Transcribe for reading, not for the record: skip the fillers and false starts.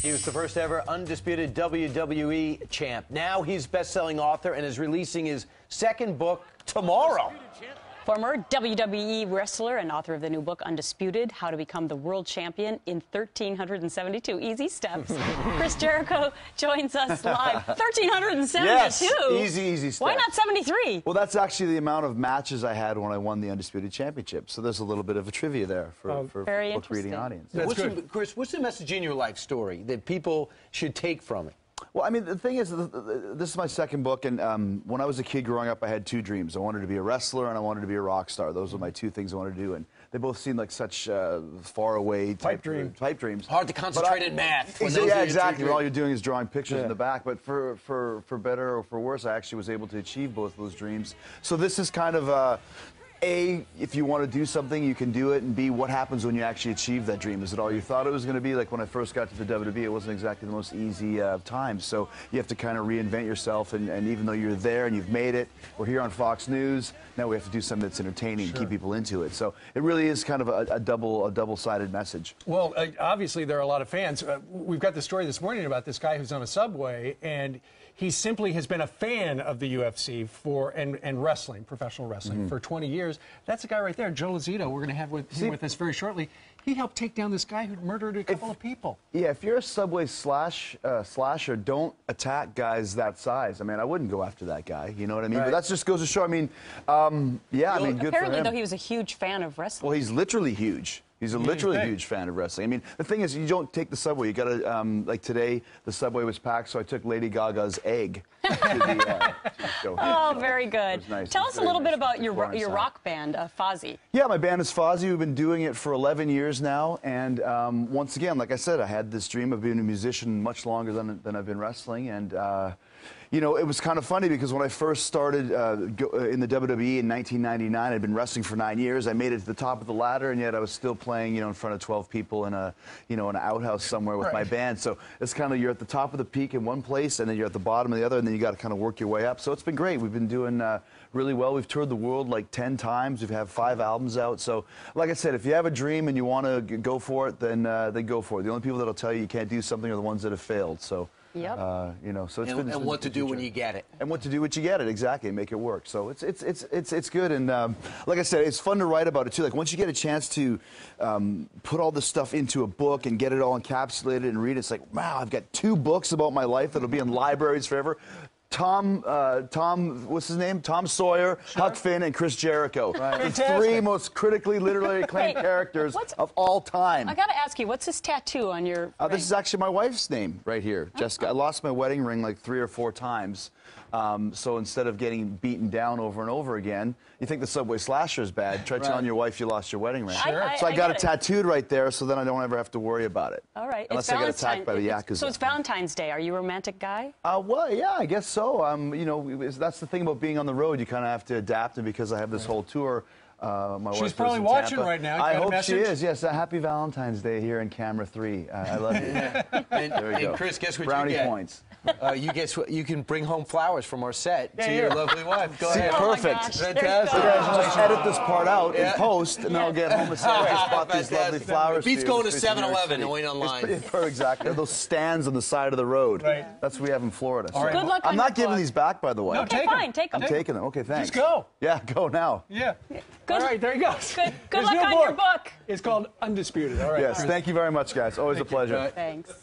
He was the first ever undisputed WWE champ. Now he's best-selling author and is releasing his second book tomorrow. Former WWE wrestler and author of the new book, Undisputed, How to Become the World Champion in 1,372 Easy Steps. Chris Jericho joins us live. 1,372? Yes, easy steps. Why not 73? Well, that's actually the amount of matches I had when I won the Undisputed Championship. So there's a little bit of a trivia there for very book reading audience. Chris, what's the message in your life story that people should take from it? Well, I mean, the thing is, this is my second book, and when I was a kid growing up, I had two dreams. I wanted to be a wrestler, and I wanted to be a rock star. Those were my two things I wanted to do, and they both seemed like such far-away type dreams. Hard to concentrate in math. Yeah, exactly. All you're doing is drawing pictures in the back. But for better or for worse, I actually was able to achieve both of those dreams. So this is kind of A, if you want to do something, you can do it, and B, what happens when you actually achieve that dream? Is it all you thought it was going to be? Like when I first got to the WWE, it wasn't exactly the most easy time, so you have to kind of reinvent yourself, and even though you're there and you've made it, we're here on Fox News, now we have to do something that's entertaining and keep people into it. So it really is kind of a double-sided message. Well, obviously there are a lot of fans. We've got the story this morning about this guy who's on a subway, and he simply has been a fan of the UFC and wrestling, professional wrestling, for 20 years. That's the guy right there, Joe Lazito. We're going to have him with us very shortly. He helped take down this guy who murdered a couple of people. Yeah, if you're a subway slasher, don't attack guys that size. I mean, I wouldn't go after that guy. You know what I mean? Right. But that just goes to show. I mean, yeah, I mean, good for him. Apparently, though, he was a huge fan of wrestling. Well, he's literally huge. He's a literally huge fan of wrestling. I mean, the thing is, you don't take the subway. You got to, like today, the subway was packed, so I took Lady Gaga's egg to the show. Oh, very good. Nice. Tell us a little bit about your rock band, Fozzy. Yeah, my band is Fozzy. We've been doing it for 11 years now. And once again, like I said, I had this dream of being a musician much longer than I've been wrestling. And you know, it was kind of funny because when I first started in the WWE in 1999, I'd been wrestling for 9 years. I made it to the top of the ladder, and yet I was still playing, you know, in front of 12 people in a, in an outhouse somewhere with my band. So it's kind of, you're at the top of the peak in one place, and then you're at the bottom of the other, and then you got to kind of work your way up. So it's been great. We've been doing really well. We've toured the world like 10 times. We've had 5 albums out. So, like I said, if you have a dream and you want to go for it, then go for it. The only people that'll tell you can't do something are the ones that have failed. So. Yep. You know, so and what to do when you get it. And what to do when you get it, exactly, and make it work. So it's good, and like I said, it's fun to write about it too. Like once you get a chance to put all this stuff into a book and get it all encapsulated and read it, it's like, wow, I've got 2 books about my life that'll be in libraries forever. Tom, what's his name? Tom Sawyer, Huck Finn, and Chris Jericho. Right. The 3 most critically, literally acclaimed characters of all time. I got to ask you, what's this tattoo on your ring? This is actually my wife's name right here, Jessica. I lost my wedding ring like 3 or 4 times. So instead of getting beaten down over and over again, you think the subway slasher is bad, try telling your wife you lost your wedding ring. Sure. So I got it tattooed right there, so then I don't ever have to worry about it. All right. Unless I get attacked by the Yakuza. So it's Valentine's Day. Are you a romantic guy? Well, yeah, I guess so. You know, that's the thing about being on the road. You kind of have to adapt, and because I have this whole tour, my wife She's probably watching right now. I hope she is. Yes, happy Valentine's Day here in camera 3. I love you. There we go. Chris, guess what Brownie you get? Points. You guess what? You can bring home flowers from our set to your lovely wife. Go ahead. Perfect. Fantastic. Just edit this part out in post, and then I'll get home and say, I just bought these lovely flowers. Beats going to 7-Eleven and wait online. Exactly. Those stands on the side of the road. Right. That's what we have in Florida. Good luck on I'm not your giving book. these back, by the way. No, Okay, fine. Take them. I'm taking them. Okay, thanks. Just go. Yeah, go now. Yeah. Good. All right, there you go. Good luck on your book. It's called Undisputed. All right. Yes, thank you very much, guys. Always a pleasure. Thanks.